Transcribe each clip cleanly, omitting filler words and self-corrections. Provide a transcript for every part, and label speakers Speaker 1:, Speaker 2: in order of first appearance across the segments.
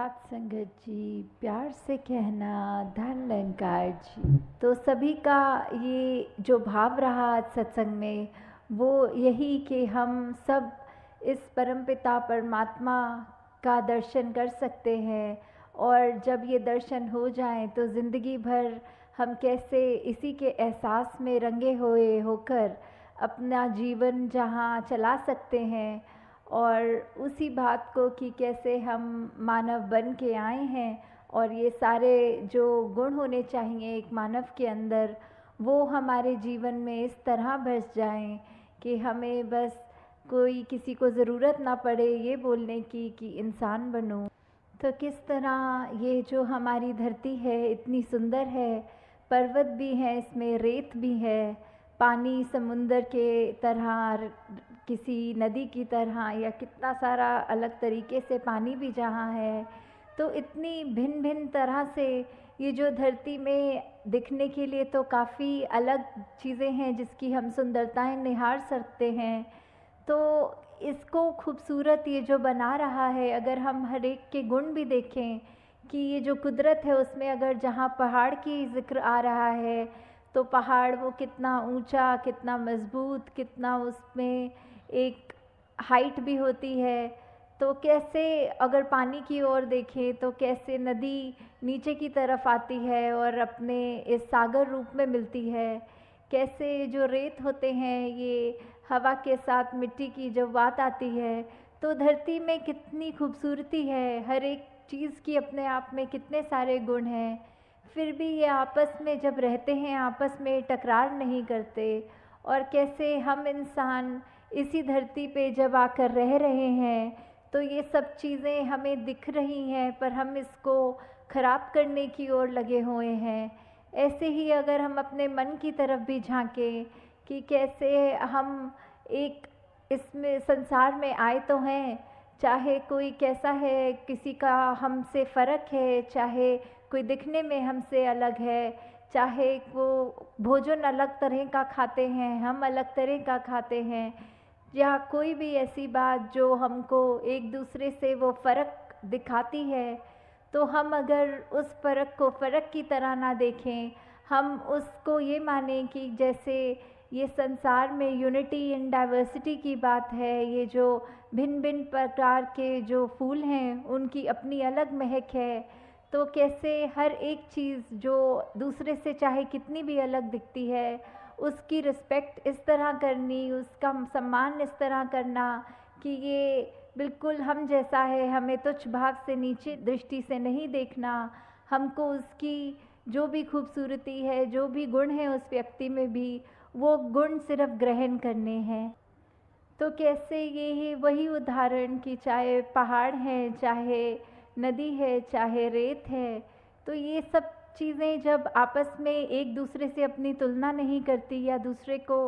Speaker 1: साथ संगत जी, प्यार से कहना धन अलंकार जी। तो सभी का ये जो भाव रहा आज सत्संग में, वो यही कि हम सब इस परमपिता परमात्मा का दर्शन कर सकते हैं। और जब ये दर्शन हो जाएं तो ज़िंदगी भर हम कैसे इसी के एहसास में रंगे हुए होकर अपना जीवन जहाँ चला सकते हैं, और उसी बात को कि कैसे हम मानव बन के आए हैं और ये सारे जो गुण होने चाहिए एक मानव के अंदर, वो हमारे जीवन में इस तरह बस जाएं कि हमें बस कोई किसी को ज़रूरत ना पड़े ये बोलने की कि इंसान बनो। तो किस तरह ये जो हमारी धरती है इतनी सुंदर है, पर्वत भी हैं, इसमें रेत भी है, पानी समुंदर के तरह, किसी नदी की तरह, या कितना सारा अलग तरीके से पानी भी जहाँ है। तो इतनी भिन्न भिन्न तरह से ये जो धरती में दिखने के लिए तो काफ़ी अलग चीज़ें हैं जिसकी हम सुंदरताएं निहार सकते हैं। तो इसको खूबसूरत ये जो बना रहा है, अगर हम हर एक के गुण भी देखें कि ये जो कुदरत है उसमें अगर जहाँ पहाड़ की जिक्र आ रहा है तो पहाड़ वो कितना ऊंचा, कितना मजबूत, कितना उसमें एक हाइट भी होती है। तो कैसे अगर पानी की ओर देखें तो कैसे नदी नीचे की तरफ आती है और अपने इस सागर रूप में मिलती है, कैसे जो रेत होते हैं ये हवा के साथ मिट्टी की जब बात आती है तो धरती में कितनी खूबसूरती है, हर एक चीज़ की अपने आप में कितने सारे गुण हैं। फिर भी ये आपस में जब रहते हैं आपस में टकरार नहीं करते। और कैसे हम इंसान इसी धरती पे जब आकर रह रहे हैं तो ये सब चीज़ें हमें दिख रही हैं पर हम इसको ख़राब करने की ओर लगे हुए हैं। ऐसे ही अगर हम अपने मन की तरफ भी झांकें कि कैसे हम एक इसमें संसार में आए तो हैं, चाहे कोई कैसा है, किसी का हमसे फ़र्क है, चाहे कोई दिखने में हमसे अलग है, चाहे वो भोजन अलग तरह का खाते हैं, हम अलग तरह का खाते हैं, या कोई भी ऐसी बात जो हमको एक दूसरे से वो फ़र्क दिखाती है, तो हम अगर उस फ़र्क को फ़र्क की तरह ना देखें, हम उसको ये मानें कि जैसे ये संसार में यूनिटी इन डाइवर्सिटी की बात है, ये जो भिन्न भिन्न प्रकार के जो फूल हैं उनकी अपनी अलग महक है। तो कैसे हर एक चीज़ जो दूसरे से चाहे कितनी भी अलग दिखती है उसकी रिस्पेक्ट इस तरह करनी, उसका सम्मान इस तरह करना कि ये बिल्कुल हम जैसा है, हमें तुच्छ भाव से नीचे दृष्टि से नहीं देखना, हमको उसकी जो भी खूबसूरती है, जो भी गुण है उस व्यक्ति में भी, वो गुण सिर्फ ग्रहण करने हैं। तो कैसे ये वही उदाहरण कि चाहे पहाड़ है, चाहे नदी है, चाहे रेत है, तो ये सब चीज़ें जब आपस में एक दूसरे से अपनी तुलना नहीं करती या दूसरे को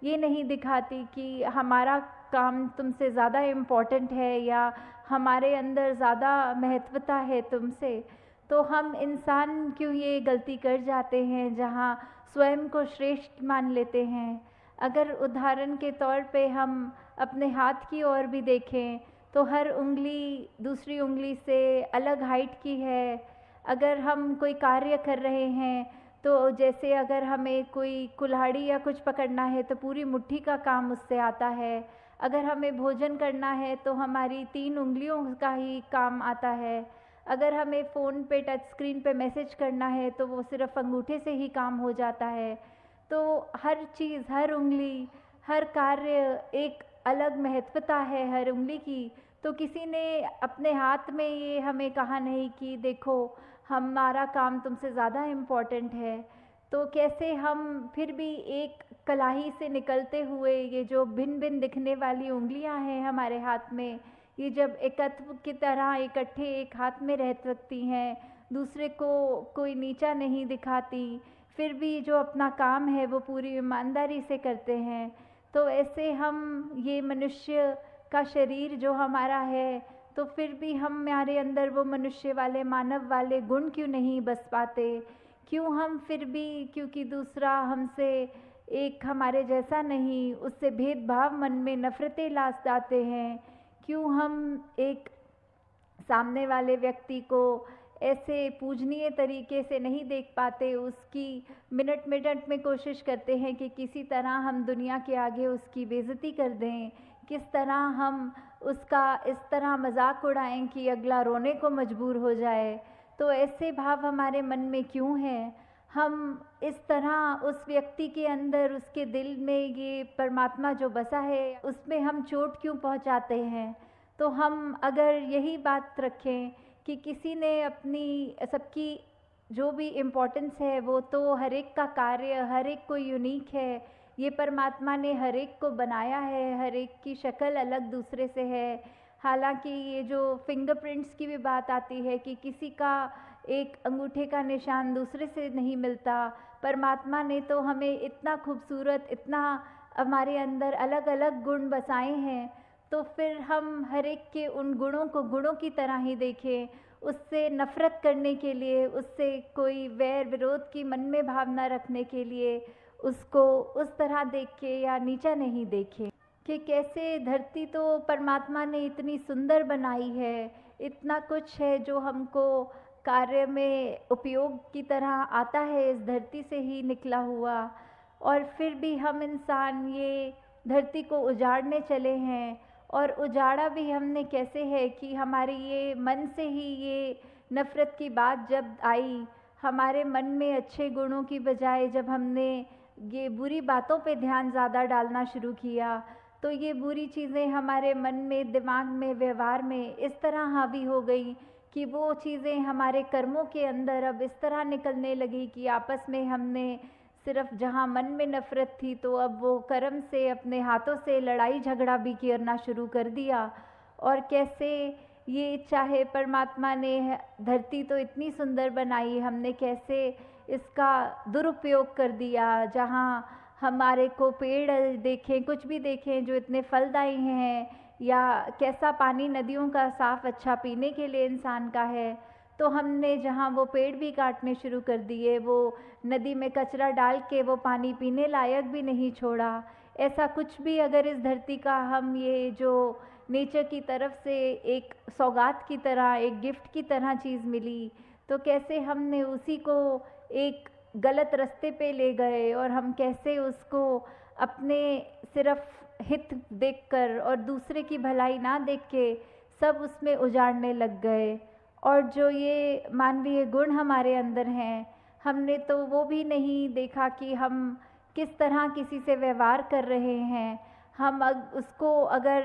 Speaker 1: ये नहीं दिखाती कि हमारा काम तुमसे ज़्यादा इम्पोर्टेंट है या हमारे अंदर ज़्यादा महत्वता है तुमसे, तो हम इंसान क्यों ये गलती कर जाते हैं जहाँ स्वयं को श्रेष्ठ मान लेते हैं। अगर उदाहरण के तौर पे हम अपने हाथ की ओर भी देखें तो हर उंगली दूसरी उंगली से अलग हाइट की है। अगर हम कोई कार्य कर रहे हैं तो जैसे अगर हमें कोई कुल्हाड़ी या कुछ पकड़ना है तो पूरी मुट्ठी का काम उससे आता है। अगर हमें भोजन करना है तो हमारी 3 उंगलियों का ही काम आता है। अगर हमें फ़ोन पे टच स्क्रीन पे मैसेज करना है तो वो सिर्फ अंगूठे से ही काम हो जाता है। तो हर चीज़, हर उंगली, हर कार्य एक अलग महत्वता है हर उंगली की। तो किसी ने अपने हाथ में ये हमें कहा नहीं कि देखो हमारा काम तुमसे ज़्यादा इम्पोर्टेंट है। तो कैसे हम फिर भी एक कलाई से निकलते हुए ये जो भिन्न भिन्न दिखने वाली उंगलियां हैं हमारे हाथ में, ये जब एकत्व की तरह इकट्ठे एक हाथ में रह सकती हैं, दूसरे को कोई नीचा नहीं दिखाती, फिर भी जो अपना काम है वो पूरी ईमानदारी से करते हैं, तो ऐसे हम ये मनुष्य का शरीर जो हमारा है, तो फिर भी हमारे अंदर वो मनुष्य वाले, मानव वाले गुण क्यों नहीं बस पाते? क्यों हम फिर भी, क्योंकि दूसरा हमसे एक हमारे जैसा नहीं, उससे भेदभाव मन में नफ़रतें ला जाते हैं? क्यों हम एक सामने वाले व्यक्ति को ऐसे पूजनीय तरीके से नहीं देख पाते, उसकी मिनट मिनट में कोशिश करते हैं कि किसी तरह हम दुनिया के आगे उसकी बेइज्जती कर दें, किस तरह हम उसका इस तरह मजाक उड़ाएं कि अगला रोने को मजबूर हो जाए। तो ऐसे भाव हमारे मन में क्यों हैं? हम इस तरह उस व्यक्ति के अंदर, उसके दिल में ये परमात्मा जो बसा है, उसमें हम चोट क्यों पहुंचाते हैं? तो हम अगर यही बात रखें कि किसी ने अपनी सबकी जो भी इम्पोर्टेंस है, वो तो हर एक का कार्य, हर एक को यूनिक है। ये परमात्मा ने हर एक को बनाया है, हर एक की शक्ल अलग दूसरे से है। हालांकि ये जो फिंगरप्रिंट्स की भी बात आती है कि किसी का एक अंगूठे का निशान दूसरे से नहीं मिलता, परमात्मा ने तो हमें इतना खूबसूरत, इतना हमारे अंदर अलग अलग गुण बसाए हैं। तो फिर हम हर एक के उन गुणों को गुणों की तरह ही देखें, उससे नफ़रत करने के लिए, उससे कोई वैर विरोध की मन में भावना रखने के लिए उसको उस तरह देख के या नीचा नहीं देखें। कि कैसे धरती तो परमात्मा ने इतनी सुंदर बनाई है, इतना कुछ है जो हमको कार्य में उपयोग की तरह आता है, इस धरती से ही निकला हुआ, और फिर भी हम इंसान ये धरती को उजाड़ने चले हैं। और उजाड़ा भी हमने कैसे है कि हमारे ये मन से ही ये नफ़रत की बात जब आई, हमारे मन में अच्छे गुणों की बजाय जब हमने ये बुरी बातों पे ध्यान ज़्यादा डालना शुरू किया, तो ये बुरी चीज़ें हमारे मन में, दिमाग में, व्यवहार में इस तरह हावी हो गई कि वो चीज़ें हमारे कर्मों के अंदर अब इस तरह निकलने लगी कि आपस में हमने सिर्फ जहाँ मन में नफ़रत थी, तो अब वो कर्म से, अपने हाथों से लड़ाई झगड़ा भी करना शुरू कर दिया। और कैसे ये, चाहे परमात्मा ने धरती तो इतनी सुंदर बनाई, हमने कैसे इसका दुरुपयोग कर दिया। जहाँ हमारे को पेड़ देखें, कुछ भी देखें जो इतने फलदायी हैं, या कैसा पानी नदियों का साफ़ अच्छा पीने के लिए इंसान का है, तो हमने जहाँ वो पेड़ भी काटने शुरू कर दिए, वो नदी में कचरा डाल के वो पानी पीने लायक भी नहीं छोड़ा। ऐसा कुछ भी अगर इस धरती का हम ये जो नेचर की तरफ से एक सौगात की तरह, एक गिफ्ट की तरह चीज़ मिली, तो कैसे हमने उसी को एक गलत रास्ते पे ले गए, और हम कैसे उसको अपने सिर्फ हित देखकर और दूसरे की भलाई ना देख के सब उसमें उजाड़ने लग गए। और जो ये मानवीय गुण हमारे अंदर हैं, हमने तो वो भी नहीं देखा कि हम किस तरह किसी से व्यवहार कर रहे हैं। हम उसको अगर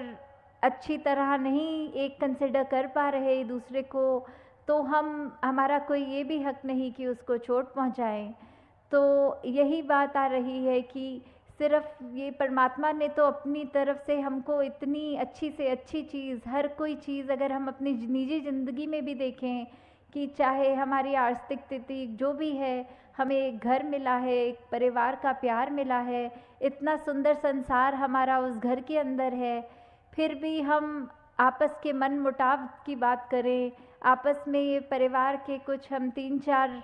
Speaker 1: अच्छी तरह नहीं एक कंसिडर कर पा रहे दूसरे को, तो हमारा कोई ये भी हक नहीं कि उसको चोट पहुंचाएं। तो यही बात आ रही है कि सिर्फ ये परमात्मा ने तो अपनी तरफ से हमको इतनी अच्छी से अच्छी चीज़, हर कोई चीज़ अगर हम अपनी निजी ज़िंदगी में भी देखें कि चाहे हमारी आर्थिक स्थिति जो भी है, हमें एक घर मिला है, एक परिवार का प्यार मिला है, इतना सुंदर संसार हमारा उस घर के अंदर है, फिर भी हम आपस के मन मुटाव की बात करें, आपस में ये परिवार के कुछ हम 3-4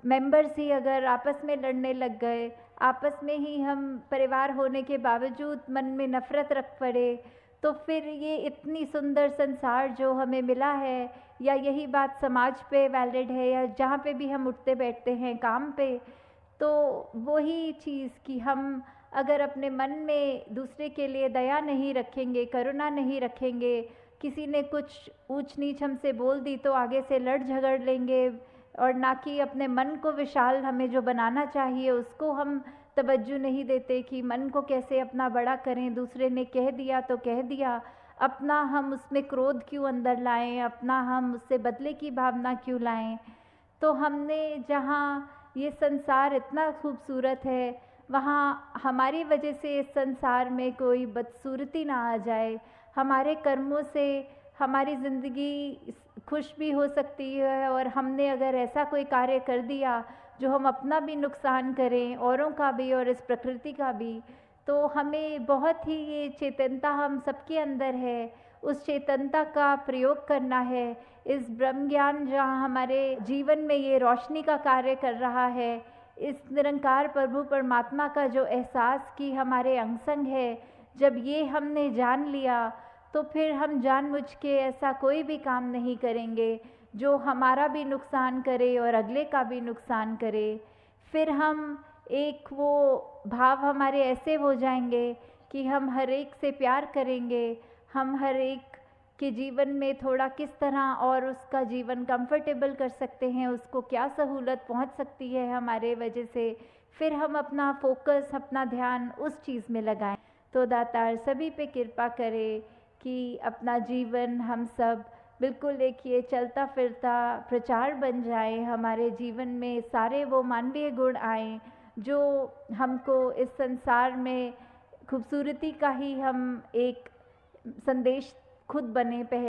Speaker 1: मेंबर्स ही अगर आपस में लड़ने लग गए, आपस में ही हम परिवार होने के बावजूद मन में नफ़रत रख पड़े, तो फिर ये इतनी सुंदर संसार जो हमें मिला है, या यही बात समाज पे वैलिड है, या जहाँ पे भी हम उठते बैठते हैं काम पे, तो वही चीज़ कि हम अगर अपने मन में दूसरे के लिए दया नहीं रखेंगे, करुणा नहीं रखेंगे, किसी ने कुछ ऊंच नीच हमसे बोल दी तो आगे से लड़ झगड़ लेंगे, और ना कि अपने मन को विशाल हमें जो बनाना चाहिए उसको हम तवज्जो नहीं देते कि मन को कैसे अपना बड़ा करें। दूसरे ने कह दिया तो कह दिया, अपना हम उसमें क्रोध क्यों अंदर लाएं, अपना हम उससे बदले की भावना क्यों लाएं। तो हमने जहाँ ये संसार इतना खूबसूरत है, वहाँ हमारी वजह से इस संसार में कोई बदसूरती ना आ जाए, हमारे कर्मों से हमारी ज़िंदगी खुश भी हो सकती है, और हमने अगर ऐसा कोई कार्य कर दिया जो हम अपना भी नुकसान करें, औरों का भी और इस प्रकृति का भी, तो हमें बहुत ही ये चेतनता हम सबके अंदर है, उस चेतनता का प्रयोग करना है। इस ब्रह्म ज्ञान जहाँ हमारे जीवन में ये रोशनी का कार्य कर रहा है, इस निरंकार प्रभु परमात्मा का जो एहसास कि हमारे अंग संग है, जब ये हमने जान लिया, तो फिर हम जानबूझ के ऐसा कोई भी काम नहीं करेंगे जो हमारा भी नुकसान करे और अगले का भी नुकसान करे। फिर हम एक वो भाव हमारे ऐसे हो जाएंगे कि हम हर एक से प्यार करेंगे, हम हर एक के जीवन में थोड़ा किस तरह और उसका जीवन कंफर्टेबल कर सकते हैं, उसको क्या सहूलत पहुंच सकती है हमारे वजह से, फिर हम अपना फोकस, अपना ध्यान उस चीज़ में लगाएं। तो दातार सभी पे कृपा करे कि अपना जीवन हम सब बिल्कुल एक ये चलता फिरता प्रचार बन जाए, हमारे जीवन में सारे वो मानवीय गुण आए जो हमको इस संसार में खूबसूरती का ही हम एक संदेश खुद बने। पहले